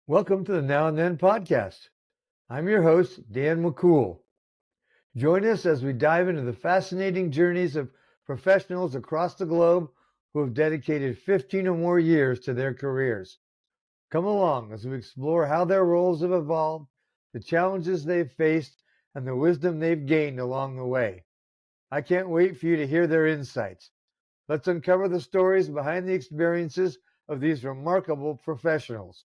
Welcome to the Now and Then podcast. I'm your host, Dan McCool. Join us as we dive into the fascinating journeys of professionals across the globe who have dedicated 15 or more years to their careers. Come along as we explore how their roles have evolved, the challenges they've faced, and the wisdom they've gained along the way. I can't wait for you to hear their insights. Let's uncover the stories behind the experiences of these remarkable professionals.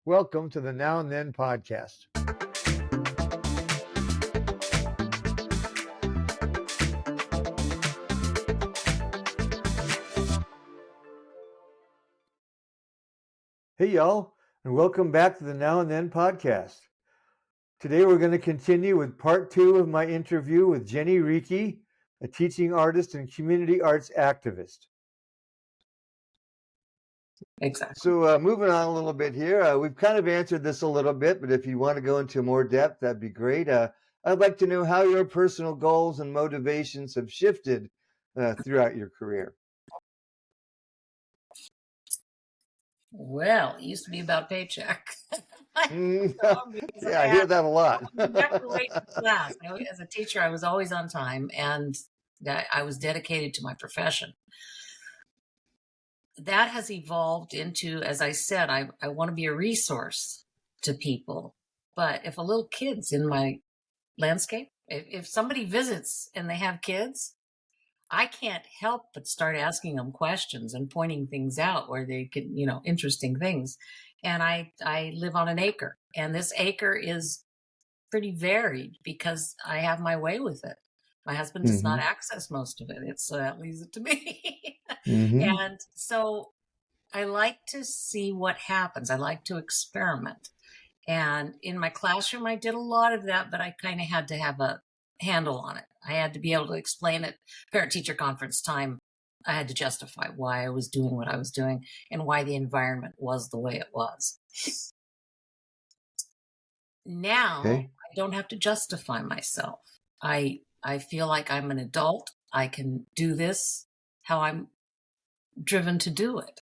Welcome to the Now and Then podcast. Hey, y'all, and welcome back to the Now and Then podcast. Today, we're going to continue with part 2 of my interview with Jenny Rieke, a teaching artist and community arts activist. Exactly. So moving on a little bit here, we've kind of answered this a little bit, but if you want to go into more depth, that'd be great. I'd like to know how your personal goals and motivations have shifted throughout your career. Well, it used to be about paycheck. Yeah, I hear that a lot. Class. As a teacher, I was always on time, and I was dedicated to my profession. That has evolved into, as I said, I want to be a resource to people. But if a little kid's in my landscape, if somebody visits and they have kids, I can't help but start asking them questions and pointing things out where they could, interesting things. And I live on an acre, and this acre is pretty varied because I have my way with it. My husband does not access most of it. That leaves it to me. And so I like to see what happens. I like to experiment. And in my classroom, I did a lot of that, but I kind of had to have a handle on it. I had to be able to explain it. Parent-teacher conference time, I had to justify why I was doing what I was doing and why the environment was the way it was. Now, I don't have to justify myself. I feel like I'm an adult. I can do this how I'm driven to do it.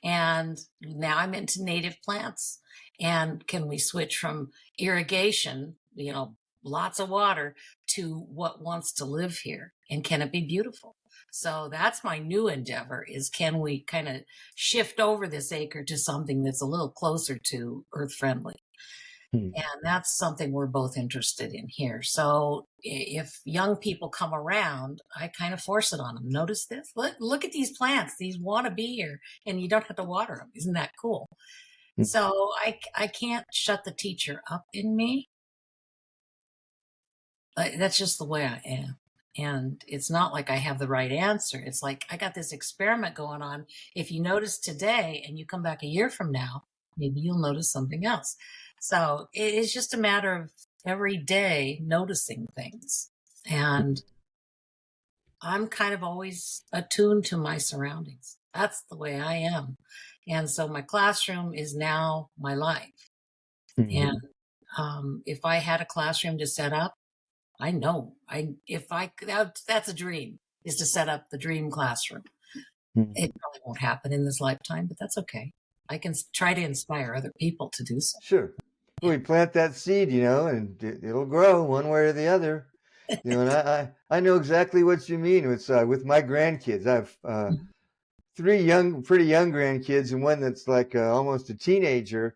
And now I'm into native plants. And can we switch from irrigation, lots of water, to what wants to live here? And can it be beautiful? So that's my new endeavor, is can we kind of shift over this acre to something that's a little closer to earth friendly? And that's something we're both interested in here. So if young people come around, I kind of force it on them. Notice this. Look at these plants. These want to be here, and you don't have to water them. Isn't that cool? So I can't shut the teacher up in me. That's just the way I am. And it's not like I have the right answer. It's like I got this experiment going on. If you notice today and you come back a year from now, maybe you'll notice something else. So it's just a matter of every day noticing things. And I'm kind of always attuned to my surroundings. That's the way I am. And so my classroom is now my life. And if I had a classroom to set up, I know that's a dream, is to set up the dream classroom. It probably won't happen in this lifetime, but that's okay. I can try to inspire other people to do so. Sure. Well, we plant that seed, and it'll grow one way or the other. And I know exactly what you mean. It's with my grandkids. I have 3 pretty young grandkids, and one that's like almost a teenager.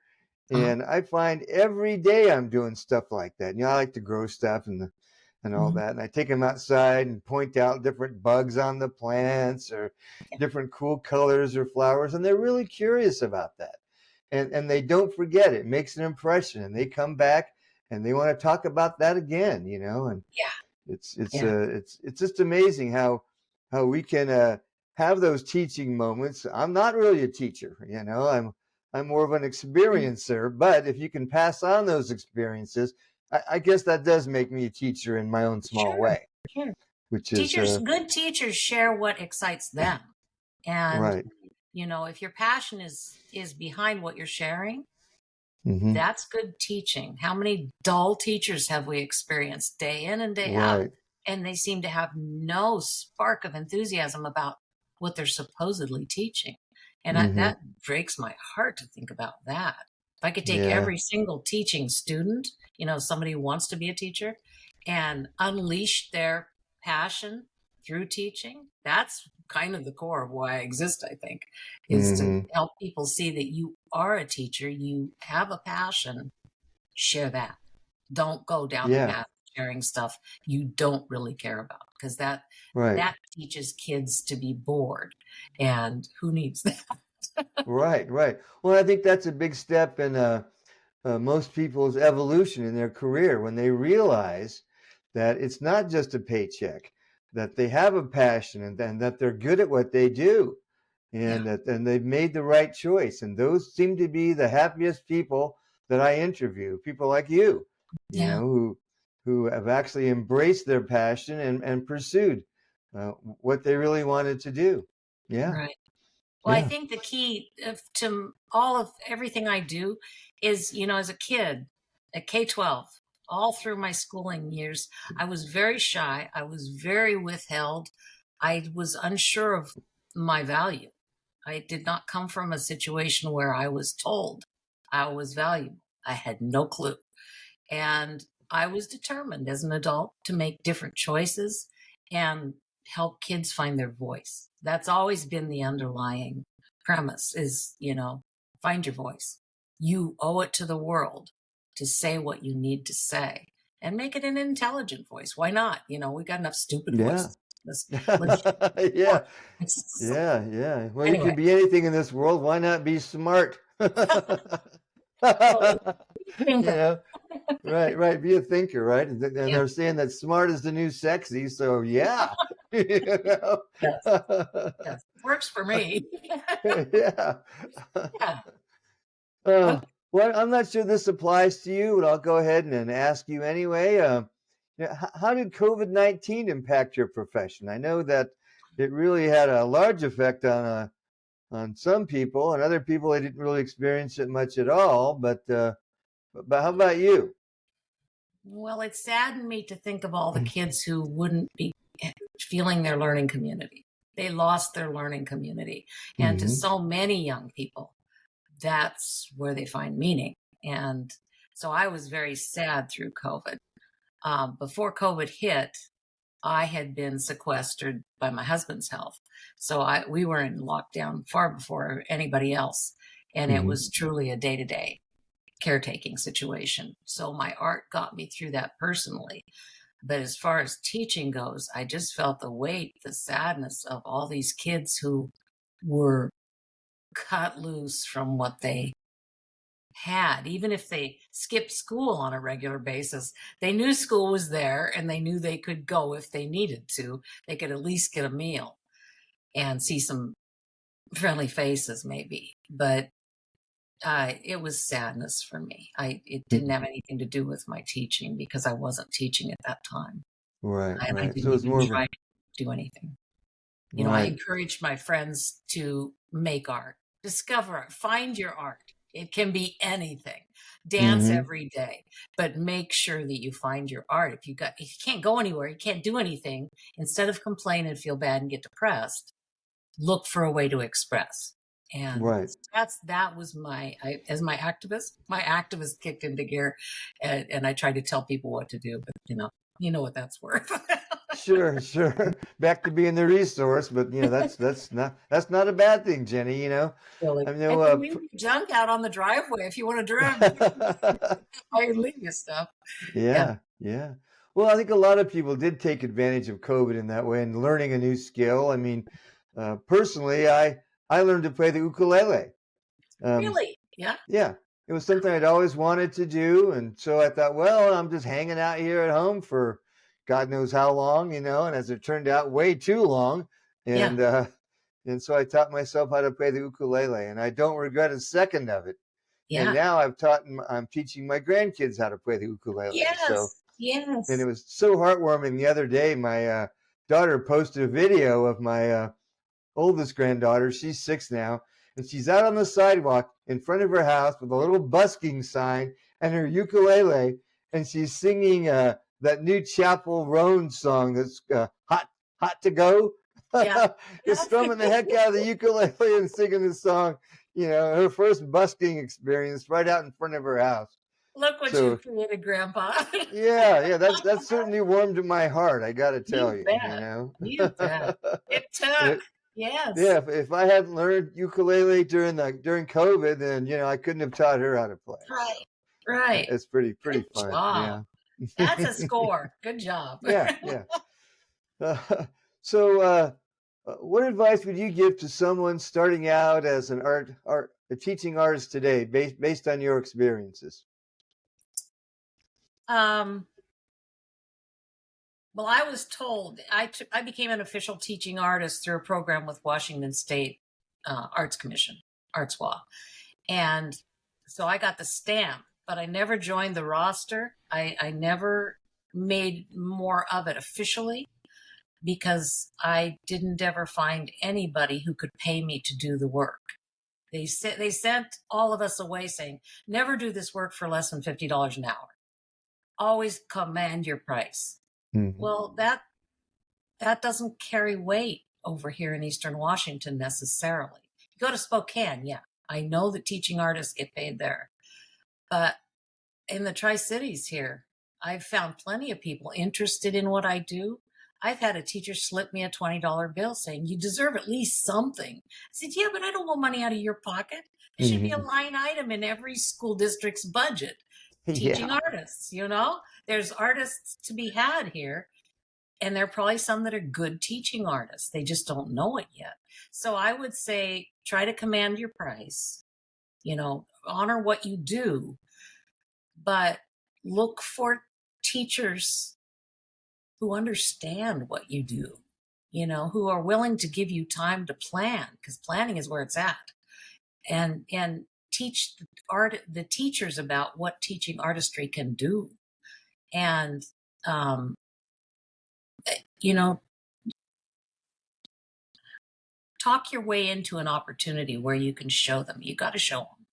And I find every day I'm doing stuff like that. I like to grow stuff and all that. And I take them outside and point out different bugs on the plants or different cool colors or flowers. And they're really curious about that. And they don't forget it. It makes an impression, and they come back and they want to talk about that again, and it's just amazing how we can have those teaching moments. I'm not really a teacher, I'm more of an experiencer, but if you can pass on those experiences, I guess that does make me a teacher in my own small way. Sure. Which is good teachers share what excites them. And right. If your passion is behind what you're sharing, that's good teaching. How many dull teachers have we experienced day in and day out? And they seem to have no spark of enthusiasm about what they're supposedly teaching. And that breaks my heart to think about that. If I could take Yeah. every single teaching student, somebody who wants to be a teacher, and unleash their passion through teaching, that's kind of the core of why I exist, I think, is to Hmm. help people see that you are a teacher, you have a passion, share that. Don't go down the Yeah. path of sharing stuff you don't really care about, because that Right. that teaches kids to be bored, and who needs that? Right. Right. Well, I think that's a big step in most people's evolution in their career when they realize that it's not just a paycheck, that they have a passion and that they're good at what they do, Yeah, and that and they've made the right choice. And those seem to be the happiest people that I interview, people like you, yeah, who have actually embraced their passion and pursued what they really wanted to do. Yeah, right. Well, I yeah. think the key to all of everything I do is, as a kid at K-12, all through my schooling years, I was very shy. I was very withheld. I was unsure of my value. I did not come from a situation where I was told I was valuable. I had no clue. And I was determined as an adult to make different choices and help kids find their voice. That's always been the underlying premise is, find your voice. You owe it to the world to say what you need to say and make it an intelligent voice. Why not? We got enough stupid Yeah. voices. Let's Yeah. voices. Yeah, yeah. Well, you Anyway, can be anything in this world. Why not be smart? well, You thinker. know, right, right. Be a thinker, right? And Yeah, they're saying that smart is the new sexy. So yeah, you know? yes, yes. Works for me. Yeah. Yeah. Uh, Okay. well, I'm not sure this applies to you, but I'll go ahead and ask you anyway. How did COVID-19 impact your profession? I know that it really had a large effect on some people, and other people they didn't really experience it much at all. But how about you? Well, it saddened me to think of all the kids who wouldn't be feeling their learning community. They lost their learning community. And to Hmm. so many young people, that's where they find meaning. And so I was very sad through COVID. Before COVID hit, I had been sequestered by my husband's health. So we were in lockdown far before anybody else. And it was Hmm. truly a day to day caretaking situation. So my art got me through that personally. But as far as teaching goes, I just felt the weight, the sadness of all these kids who were cut loose from what they had. Even if they skipped school on a regular basis, they knew school was there and they knew they could go if they needed to. They could at least get a meal and see some friendly faces, maybe. But it was sadness for me. It didn't have anything to do with my teaching because I wasn't teaching at that time. Right, And I right. So didn't it's even more of a try to do anything. I right. encouraged my friends to make art, discover art, find your art. It can be anything. Dance Hmm. every day, but make sure that you find your art. If you can't go anywhere, you can't do anything, instead of complain and feel bad and get depressed, look for a way to express. And Right. that was as my activist kicked into gear, and I tried to tell people what to do, but you know what that's worth. Sure, sure. Back to being the resource, but that's not a bad thing, Jenny. Really. I I know. can leave your junk out on the driveway if you want to drive. I can leave you stuff. Yeah. Yeah, yeah. Well, I think a lot of people did take advantage of COVID in that way and learning a new skill. I mean, personally, I learned to play the ukulele. Um, Really? Yeah. yeah, it was something I'd always wanted to do, and so I thought, well, I'm just hanging out here at home for God knows how long, and as it turned out, way too long. Yeah. And so I taught myself how to play the ukulele, and I don't regret a second of it. And Yeah. now I'm teaching my grandkids how to play the ukulele. So, Yes. and it Yes. was so heartwarming the other day. My daughter posted a video of my oldest granddaughter. She's 6 now, and she's out on the sidewalk in front of her house with a little busking sign and her ukulele, and she's singing that new Chapel Roan song that's hot to go. Yeah. Just strumming the heck out of the ukulele and singing the song. her first busking experience right out in front of her house. Look what So you've created, Grandpa. yeah, that certainly warmed my heart. I got to tell You you, bet. You bet. It took. And Yes. yeah, if I hadn't learned ukulele during COVID, then I couldn't have taught her how to play. So Right. Right. it's pretty Good fun. job. Yeah. That's a score. Good job. Yeah, yeah. So, what advice would you give to someone starting out as a teaching artist today, based on your experiences? Well, I was told I became an official teaching artist through a program with Washington State Arts Commission, ArtsWA. And so I got the stamp, but I never joined the roster. I never made more of it officially because I didn't ever find anybody who could pay me to do the work. They sent all of us away saying, never do this work for less than $50 an hour. Always command your price. Mhm. Well, that doesn't carry weight over here in Eastern Washington necessarily. You go to Spokane, yeah, I know that teaching artists get paid there. But in the Tri-Cities here, I've found plenty of people interested in what I do. I've had a teacher slip me a $20 bill saying, you deserve at least something. I said, yeah, but I don't want money out of your pocket. There should be a line item in every school district's budget. Teaching Yeah. artists, there's artists to be had here. And there are probably some that are good teaching artists. They just don't know it yet. So I would say, try to command your price, honor what you do, but look for teachers who understand what you do, who are willing to give you time to plan, because planning is where it's at, and teach the teachers about what teaching artistry can do. And, talk your way into an opportunity where you can show them. You got to show them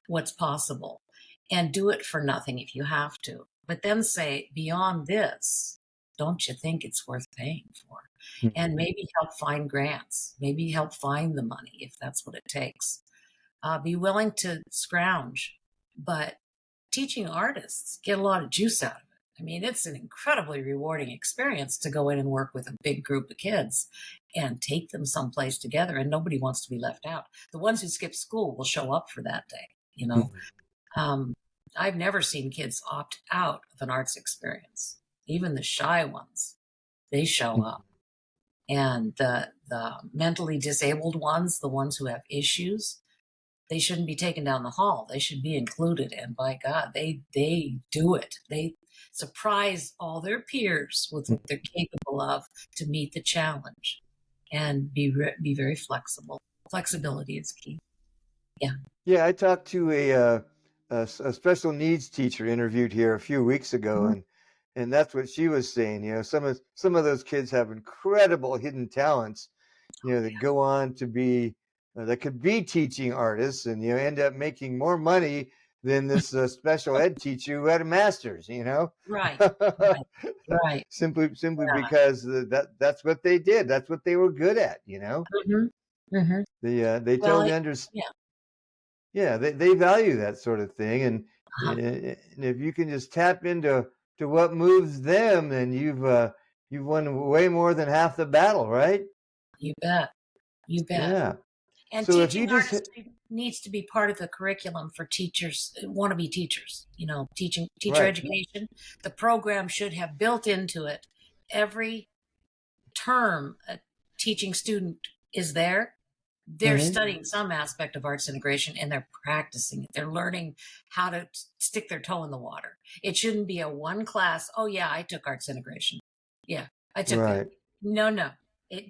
what's possible and do it for nothing if you have to. But then say, beyond this, don't you think it's worth paying for? And maybe help find grants, maybe help find the money if that's what it takes. Be willing to scrounge, but teaching artists get a lot of juice out of it. I mean, it's an incredibly rewarding experience to go in and work with a big group of kids and take them someplace together, and nobody wants to be left out. The ones who skip school will show up for that day, I've never seen kids opt out of an arts experience. Even the shy ones, they show up. And the mentally disabled ones, the ones who have issues, they shouldn't be taken down the hall. They should be included. And by God, they do it. They surprise all their peers with what they're capable of to meet the challenge, and be very flexible. Flexibility is key. Yeah. Yeah, I talked to a special needs teacher interviewed here a few weeks ago, and that's what she was saying. Some of those kids have incredible hidden talents, that go on to be that could be teaching artists, and end up making more money than this special ed teacher who had a master's. Right. Right. simply because that's what they did. That's what they were good at. They totally understand. Yeah. Yeah, they value that sort of thing, and if you can just tap into what moves them, then you've won way more than half the battle, right? You bet. Yeah. And So if you teaching just artistry needs to be part of the curriculum for teachers, wannabe teachers, teacher right, education. The program should have built into it every term a teaching student is there. They're studying some aspect of arts integration, and they're practicing it. They're learning how to stick their toe in the water. It shouldn't be a one class, oh yeah, I took arts integration. Yeah, I took right. that. No.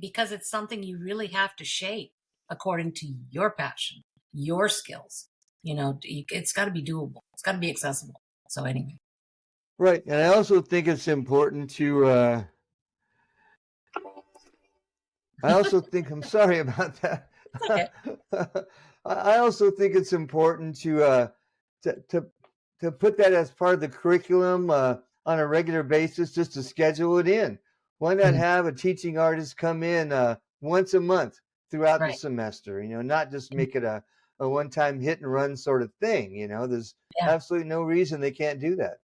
Because it's something you really have to shape according to your passion, your skills. It's got to be doable. It's got to be accessible. So anyway. Right, and I also think it's important to. I also think I'm sorry about that. Okay. I also think it's important to put that as part of the curriculum on a regular basis, just to schedule it in. Why not have a teaching artist come in once a month throughout the Right. semester? Not just make it a a one-time hit and run sort of thing. There's Yeah. absolutely no reason they can't do that.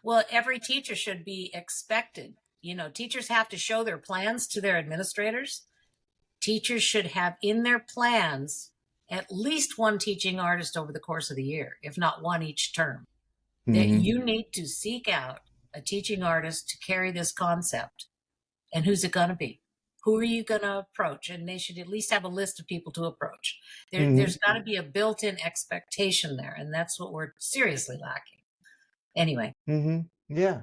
Well, every teacher should be expected. Teachers have to show their plans to their administrators. Teachers should have in their plans at least one teaching artist over the course of the year, if not one each term. That Hmm. you need to seek out a teaching artist to carry this concept. And who's it going to be? Who are you going to approach? And they should at least have a list of people to approach. Hmm. There's got to be a built-in expectation there, and that's what we're seriously lacking. Anyway. Hmm. Yeah.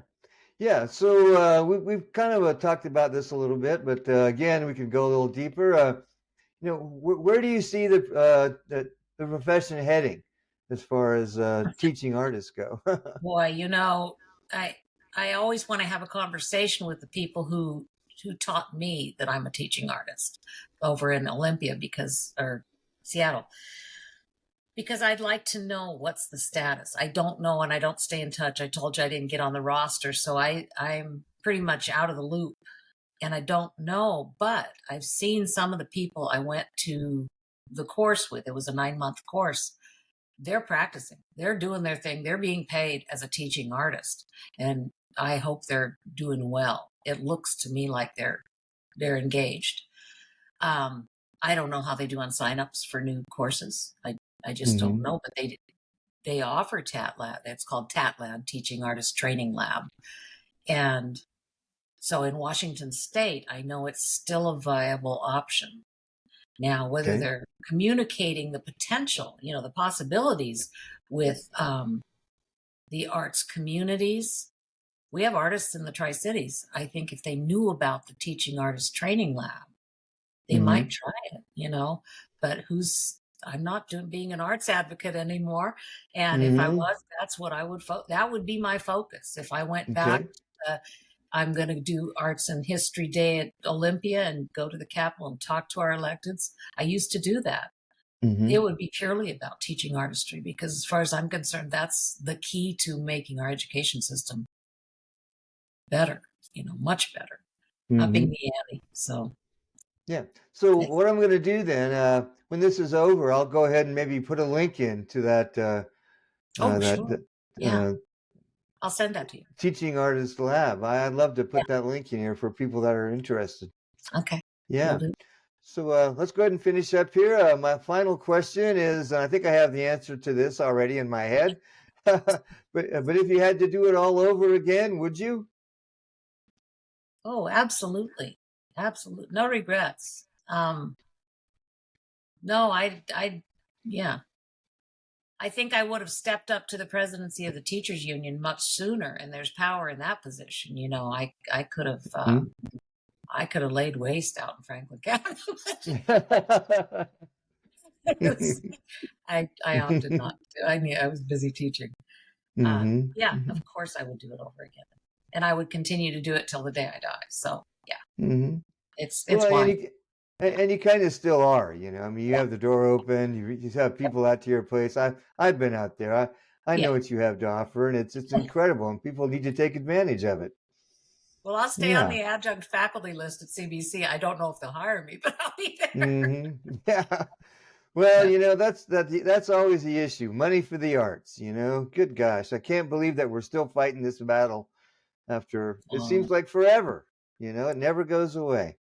Yeah. So we've kind of talked about this a little bit, but again, we could go a little deeper. Where do you see the profession heading as far as teaching artists go? Boy, I I always want to have a conversation with the people who taught me that I'm a teaching artist over in Olympia or Seattle, because I'd like to know what's the status. I don't know, and I don't stay in touch. I told you I didn't get on the roster, so I'm pretty much out of the loop, and I don't know. But I've seen some of the people I went to the course with. It was a 9-month course. They're practicing, they're doing their thing, they're being paid as a teaching artist, and I hope they're doing well. It looks to me like they're engaged. I don't know how they do on signups for new courses. I just don't Hmm. know, but they offer TAT Lab. It's called TAT Lab, Teaching Artist Training Lab. And so in Washington State, I know it's still a viable option. Now, whether Okay. they're communicating the potential, the possibilities with the arts communities. We have artists in the Tri-Cities. I think if they knew about the Teaching Artist Training Lab, they might Hmm. try it. But I'm not being an arts advocate anymore. And if I Hmm. was, that's what I would, that would be my focus. If I went back, Okay. I'm going to do Arts and History Day at Olympia and go to the Capitol and talk to our electeds. I used to do that. It Hmm. would be purely about teaching artistry, because as far as I'm concerned, that's the key to making our education system better, much better, upping Hmm. the ante. So, Yeah. So it's, what I'm going to do then, when this is over, I'll go ahead and maybe put a link in to oh, that sure. Yeah. uh, I'll send that to you. teaching artist lab. I'd love to Yeah. put that link in here for people that are interested. Okay. We'll Yeah. do. So let's go ahead and finish up here. My final question is, and I think I have the answer to this already in my head, but if you had to do it all over again, would you? Oh, absolutely. Absolutely. No regrets. No, yeah. I think I would have stepped up to the presidency of the teachers union much sooner, and there's power in that position. I could have, Mhm. I could have laid waste out in Franklin County. I opted not to. I mean, I was busy teaching. Hmm. Yeah, of course I would do it over again, and I would continue to do it till the day I die. So yeah, Hmm. it's Well, wise. and you kind of still are, I mean, you Yeah, have the door open, you have people out to your place. I've been out there. I yeah. know what you have to offer, and it's incredible, and people need to take advantage of it. Well, I'll stay on Yeah. the adjunct faculty list at CBC. I don't know if they'll hire me, but I'll be there. Hmm. Yeah. Well, Yeah. that's always the issue. Money for the arts. Good gosh, I can't believe that we're still fighting this battle after it Oh. seems like forever. It never goes away.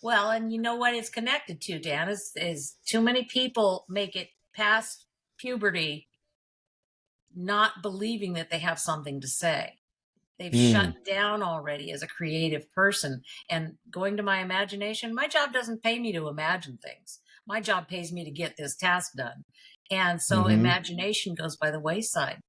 Well, and you know what it's connected to, Dan, is too many people make it past puberty not believing that they have something to say. They've shut Mm. down already as a creative person. And going to my imagination, my job doesn't pay me to imagine things. My job pays me to get this task done. And so Hmm. imagination goes by the wayside.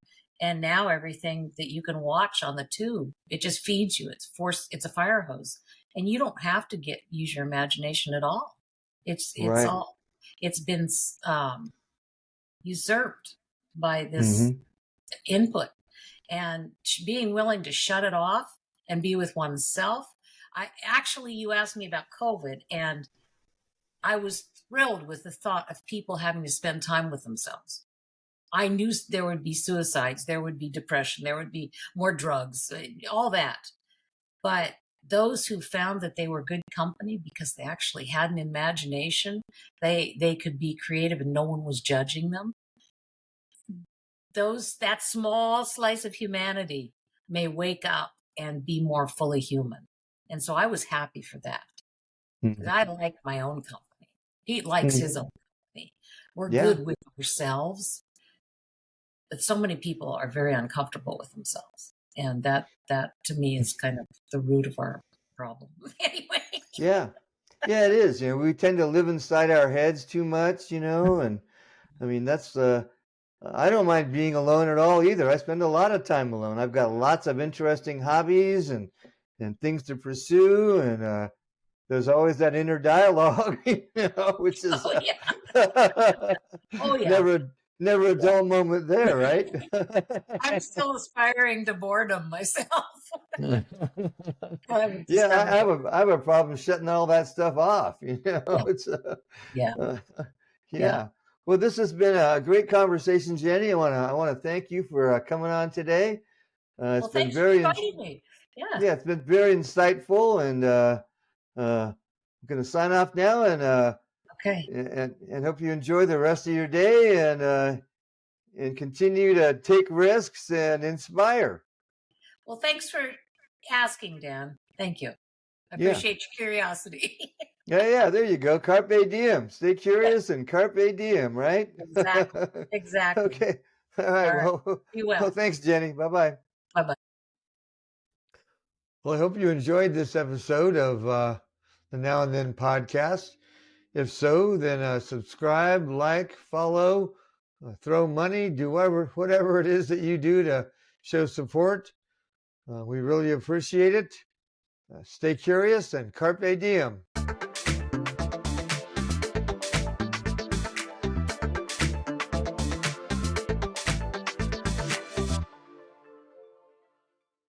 And now everything that you can watch on the tube, it just feeds you. It's a fire hose. And you don't have to use your imagination at all. It's Right. all, it's been usurped by this Hmm. input, and being willing to shut it off and be with oneself. You asked me about COVID, and I was thrilled with the thought of people having to spend time with themselves. I knew there would be suicides, there would be depression, there would be more drugs, all that. But those who found that they were good company because they actually had an imagination, they could be creative and no one was judging them. That small slice of humanity may wake up and be more fully human. And so I was happy for that. Because I like my own company. Pete likes his own company. We're good with ourselves. But so many people are very uncomfortable with themselves. And that to me is kind of the root of our problem. Anyway. Yeah. Yeah, it is. You know, we tend to live inside our heads too much, you know, and I mean, that's I don't mind being alone at all either. I spend a lot of time alone. I've got lots of interesting hobbies and things to pursue, and there's always that inner dialogue, you know, which is Oh yeah. never a dull moment there, right? I'm still aspiring to boredom myself. Yeah, I have a problem shutting all that stuff off. You know, it's yeah. yeah. Well, this has been a great conversation, Jenny. I want to thank you for coming on today. It's been thanks for inviting me. Yeah, it's been very insightful, and I'm going to sign off now, and okay, and hope you enjoy the rest of your day, and continue to take risks and inspire. Well, thanks for asking, Dan. Thank you. I appreciate your curiosity. Yeah, there you go. Carpe diem. Stay curious and carpe diem, right? Exactly. Okay. All right. Well, be well. Well, thanks, Jenny. Bye-bye. Bye-bye. Well, I hope you enjoyed this episode of the Now and Then podcast. If so, then subscribe, like, follow, throw money, do whatever it is that you do to show support. We really appreciate it. Stay curious and carpe diem.